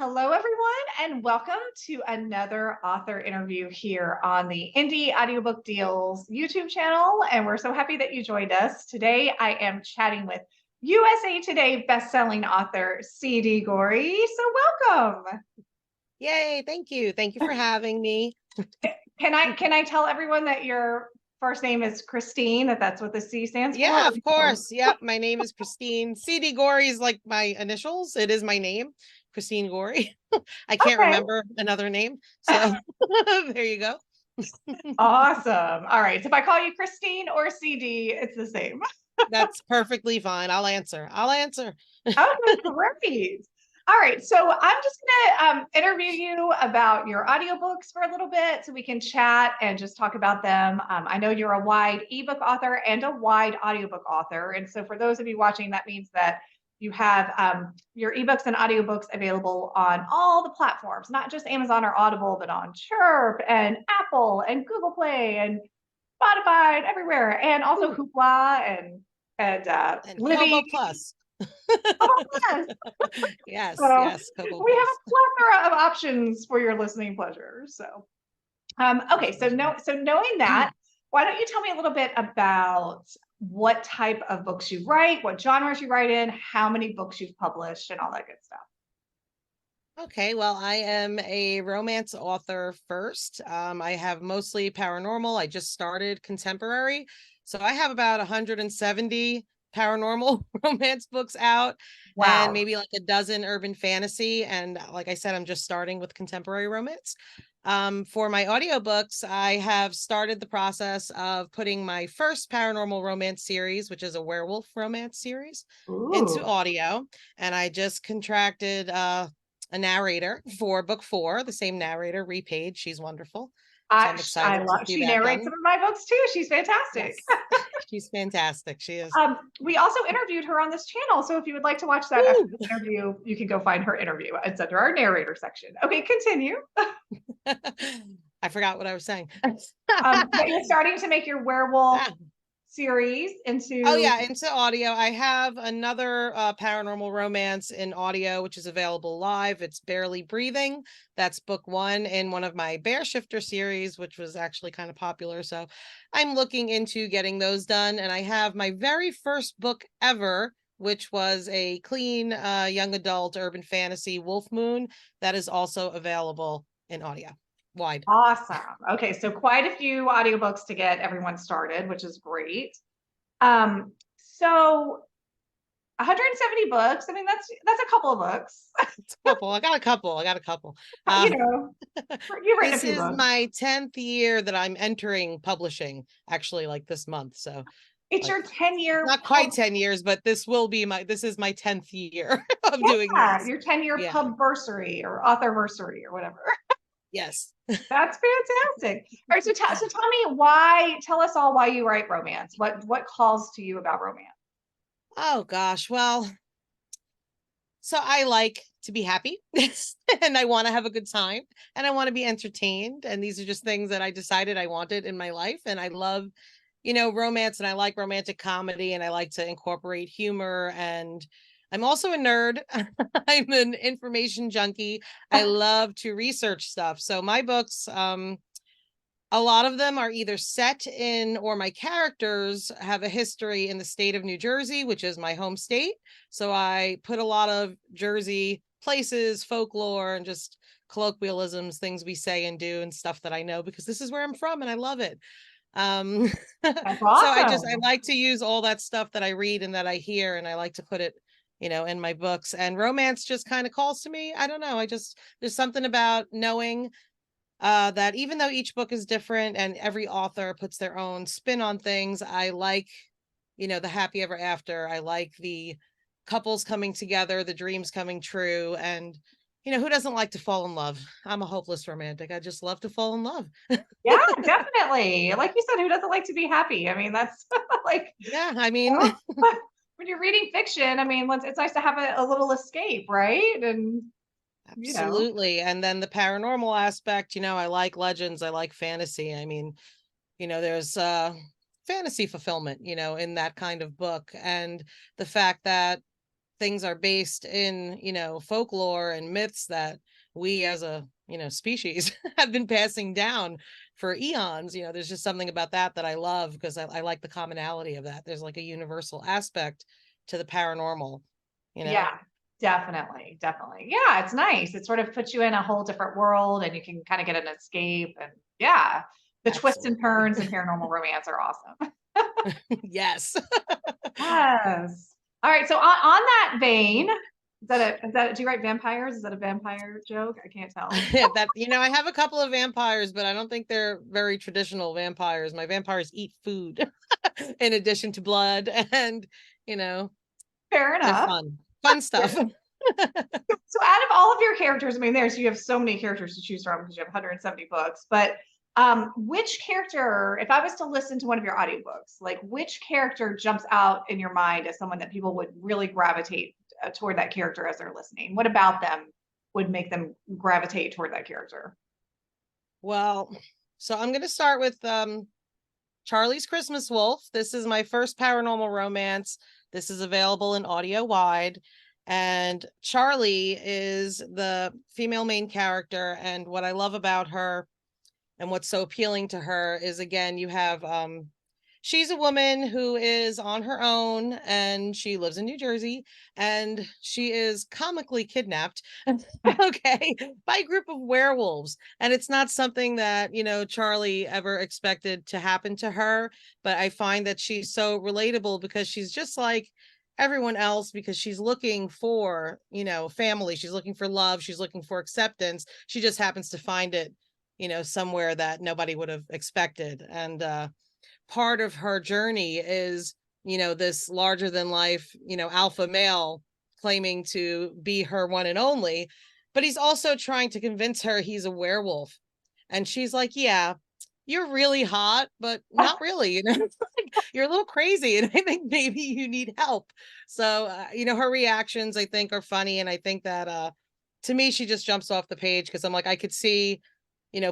Hello, everyone, and welcome to another author interview here on the Indie Audiobook Deals YouTube channel. And we're so happy that you joined us. Today, I am chatting with USA Today bestselling author C.D. Gorri. So welcome. Yay, thank you. Thank you for having me. Can I tell everyone that your first name is Christine, that's what the C stands for? Yeah, of course. Yep, my name is Christine. C.D. Gorri is like my initials. It is my name, Christine Gorri. I can't Okay. remember another name. So there you go. Awesome. All right. So if I call you Christine or CD, it's the same. That's perfectly fine. I'll answer. Okay, great. All right, so I'm just gonna interview you about your audiobooks for a little bit so we can chat and just talk about them. I know you're a wide ebook author and a wide audiobook author. And so for those of you watching, that means that you have your ebooks and audiobooks available on all the platforms, not just Amazon or Audible, but on Chirp and Apple and Google Play and Spotify and everywhere, and also Hoopla and Kobo Libby. Plus. Oh, yes. Yes, So yes, Kobo we have Plus. a plethora of options for your listening pleasure. So, okay. So knowing that, why don't you tell me a little bit about what type of books you write, what genres you write in, how many books you've published, and all that good stuff. Okay, well, I am a romance author first. I have mostly paranormal. I just started contemporary. So I have about 170 paranormal romance books out and Wow. maybe like a dozen urban fantasy. And like I said, I'm just starting with contemporary romance. For my audiobooks, I have started the process of putting my first paranormal romance series, which is a werewolf romance series, into Ooh. audio. And I just contracted a narrator for book 4, the same narrator, Repage. She's wonderful. So I'm I excited to love. see She that narrates done. some of my books too. She's fantastic. Yes, she's fantastic. She is. We also interviewed her on this channel, so if you would like to watch that after Woo! this interview, you can go find her interview. It's under our narrator section. Okay, continue. I forgot what I was saying. But you're starting to make your werewolf Ah. series Oh into. yeah, into audio. I have another paranormal romance in audio, which is available live. It's Barely Breathing. That's book 1 in one of my Bear Shifter series, which was actually kind of popular. So I'm looking into getting those done. And I have my very first book ever, which was a clean young adult urban fantasy, Wolf Moon, that is also available in audio. Wide. Awesome. Okay, so quite a few audiobooks to get everyone started, which is great. So 170 books. I mean, that's a couple of books. It's a couple. I got a couple. You Uh, know, you've written a This few is books. my 10th year that I'm entering publishing, actually, like this month. So It's like your 10-year not quite 10 years, but this is my 10th year of doing yeah, this. your 10-year Yeah. pubversary or authorversary or whatever. Yes. That's fantastic. All right, so tell me tell us all why you write romance. What calls to you about romance? Oh gosh. Well, so I like to be happy and I want to have a good time and I want to be entertained. And these are just things that I decided I wanted in my life. And I love, romance, and I like romantic comedy, and I like to incorporate humor. And I'm also a nerd. I'm an information junkie. I love to research stuff. So my books, a lot of them are either set in, or my characters have a history in the state of New Jersey, which is my home state. So I put a lot of Jersey places, folklore, and just colloquialisms, things we say and do, and stuff that I know because this is where I'm from and I love it. That's So I awesome. like to use all that stuff that I read and that I hear, and I like to put it, in my books. And romance just kind of calls to me. I don't know. There's something about knowing that even though each book is different and every author puts their own spin on things, I like, the happy ever after. I like the couples coming together, the dreams coming true. And, who doesn't like to fall in love? I'm a hopeless romantic. I just love to fall in love. Yeah, definitely. Like you said, who doesn't like to be happy? I mean, that's like, Yeah, I mean, well, when you're reading fiction, I mean, it's nice to have a little escape, right? And you know, absolutely. And then the paranormal aspect, I like legends, I like fantasy. I mean, there's fantasy fulfillment, in that kind of book. And the fact that things are based in, folklore and myths that we as a, species have been passing down for eons. There's just something about that I love, because I like the commonality of that. There's like a universal aspect to the paranormal, Yeah, definitely. Definitely. Yeah, it's nice. It sort of puts you in a whole different world and you can kind of get an escape. And yeah, the twists and Absolutely. turns in paranormal romance are awesome. Yes. Yes. All right. So on that vein, do you write vampires? Is that a vampire joke? I can't tell. Yeah, I have a couple of vampires, but I don't think they're very traditional vampires. My vampires eat food in addition to blood, and you know, Fair they're enough. fun stuff. So out of all of your characters, I mean, you have so many characters to choose from because you have 170 books, but which character, if I was to listen to one of your audiobooks, like which character jumps out in your mind as someone that people would really gravitate toward that character as they're listening? What about them would make them gravitate toward that character? Well, so I'm going to start with Charlie's Christmas Wolf. This is my first paranormal romance. This is available in audio wide. And Charlie is the female main character. And what I love about her and what's so appealing to her is, again, you have she's a woman who is on her own, and she lives in New Jersey, and she is comically kidnapped okay, by a group of werewolves. And it's not something that Charlie ever expected to happen to her, but I find that she's so relatable because she's just like everyone else, because she's looking for family, she's looking for love, she's looking for acceptance. She just happens to find it somewhere that nobody would have expected. And part of her journey is this larger than life alpha male claiming to be her one and only, but he's also trying to convince her he's a werewolf. And she's like, yeah, you're really hot, but not really, you're a little crazy, and I think maybe you need help. So her reactions, I think, are funny. And I think that to me, she just jumps off the page, because I'm like, I could see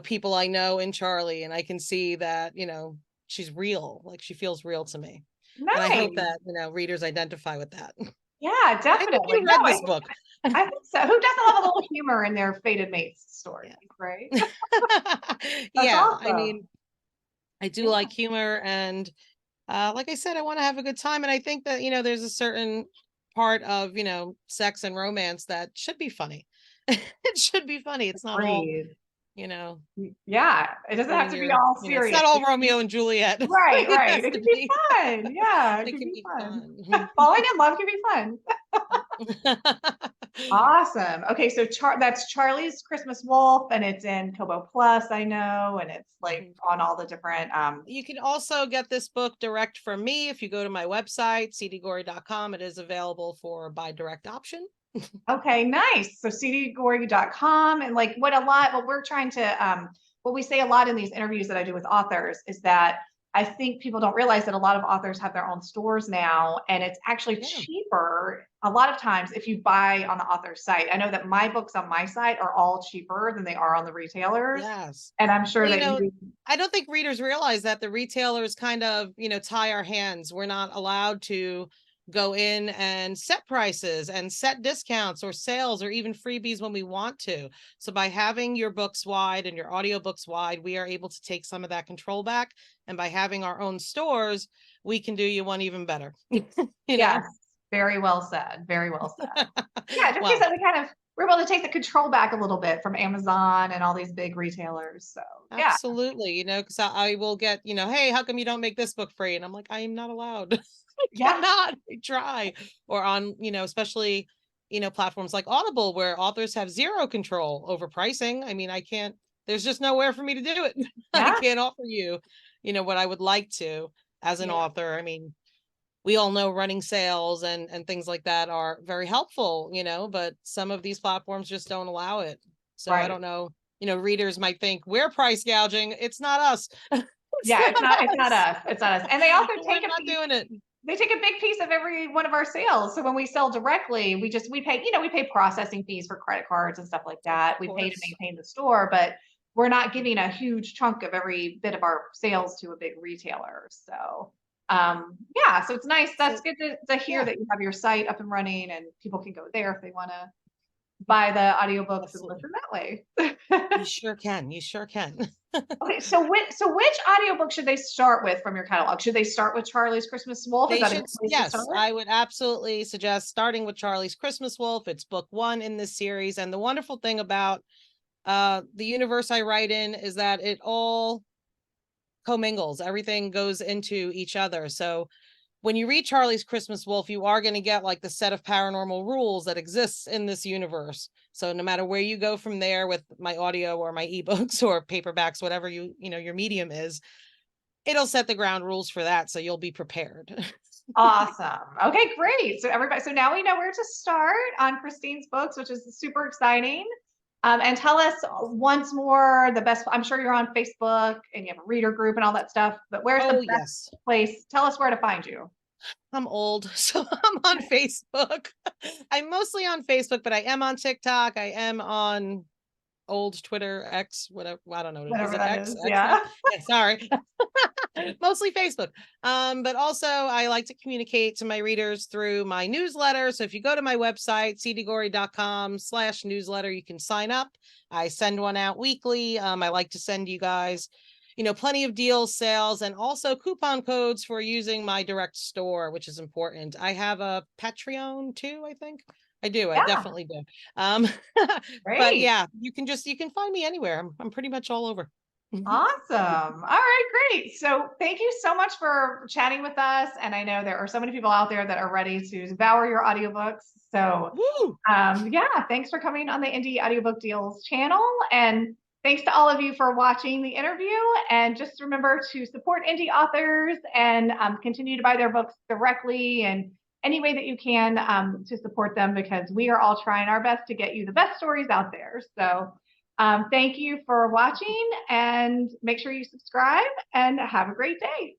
people I know in Charlie, and I can see that she's real, like she feels real to me. And I hope Nice. that readers identify with that. Yeah, I think definitely. you No, read this book. I think so. Who doesn't love a little humor in their fated mates stories, right? Yeah. That's Yeah, I awesome. mean, I do Yeah. like humor, and like I said, I want to have a good time. And I think that there's a certain part of sex and romance that should be funny. It should be funny. It's not all Agreed. you know Yeah, it doesn't have doing to be your all it's serious. not all Romeo and Juliet. Right, It right. has It to can be be. fun. Yeah, it It can can be be fun. fun. Falling in love can be fun. Awesome. Okay, so that's Charlie's Christmas Wolf, and it's in Kobo Plus, I know, and it's like on all the different You can also get this book direct from me if you go to my website, cdgorri.com. It is available for by direct option. Okay, nice. So cdgorgi.com, and like what we're trying to what we say a lot in these interviews that I do with authors is that I think people don't realize that a lot of authors have their own stores now, and it's actually Yeah. cheaper a lot of times if you buy on the author's site. I know that my books on my site are all cheaper than they are on the retailers, Yes. and I'm sure Well, that you I don't think readers realize that the retailers kind of, tie our hands. We're not allowed to go in and set prices and set discounts or sales or even freebies when we want to. So by having your books wide and your audiobooks wide, we are able to take some of that control back. And by having our own stores, we can do you one even better. yes, very well said. Very well said. Yeah, just because Well, that we're able to take the control back a little bit from Amazon and all these big retailers. So yeah, absolutely, because I will get, hey, how come you don't make this book free? And I'm like, I am not allowed. I yeah, cannot. I try. Or on, especially, platforms like Audible, where authors have zero control over pricing. I mean, I can't, there's just nowhere for me to do it. I yeah, can't offer you, what I would like to as an yeah, author. I mean, we all know running sales and things like that are very helpful, but some of these platforms just don't allow it. So I right. don't know, readers might think we're price gouging. It's not us. It's Yeah, not it's not us. us. It's not us. And they also We're not doing it. they take a big piece of every one of our sales. So when we sell directly, we pay, we pay processing fees for credit cards and stuff like Of that. We pay to course. maintain the store, but we're not giving a huge chunk of every bit of our sales to a big retailer. So Yeah, so it's nice. That's So good to hear yeah, that you have your site up and running and people can go there if they want to buy the audiobooks and absolutely. listen that way. You sure can. You sure can. Okay, so which audiobook should they start with from your catalog? Should they start with Charlie's Christmas Wolf? Is They that a should, good place to yes, start? I would absolutely suggest starting with Charlie's Christmas Wolf. It's book one in this series. And the wonderful thing about the universe I write in is that it all commingles, everything goes into each other. So when you read Charlie's Christmas Wolf, you are going to get like the set of paranormal rules that exists in this universe. So no matter where you go from there with my audio or my ebooks or paperbacks, whatever your medium is, it'll set the ground rules for that. So you'll be prepared. Awesome. Okay, great. So everybody, so now we know where to start on Christine's books, which is super exciting. And tell us once more the best. I'm sure you're on Facebook and you have a reader group and all that stuff, but where's the Oh, best yes. place? Tell us where to find you. I'm old, so I'm on Facebook. I'm mostly on Facebook, but I am on TikTok. I am on old Twitter, X, whatever. I don't know. Is Whatever it that X? is. X now? Yeah. Yeah, sorry. Mostly Facebook. But also I like to communicate to my readers through my newsletter. So if you go to my website, cdgorri.com/newsletter, you can sign up. I send one out weekly. I like to send you guys, plenty of deals, sales, and also coupon codes for using my direct store, which is important. I have a Patreon too, I think. I do. I Yeah. definitely do. Um, but Great. yeah, you can find me anywhere. I'm pretty much all over. Awesome. All right, great. So thank you so much for chatting with us. And I know there are so many people out there that are ready to devour your audiobooks. So Woo! yeah, thanks for coming on the Indie Audiobook Deals channel. And thanks to all of you for watching the interview. And just remember to support indie authors and continue to buy their books directly and any way that you can to support them because we are all trying our best to get you the best stories out there. So thank you for watching and make sure you subscribe and have a great day.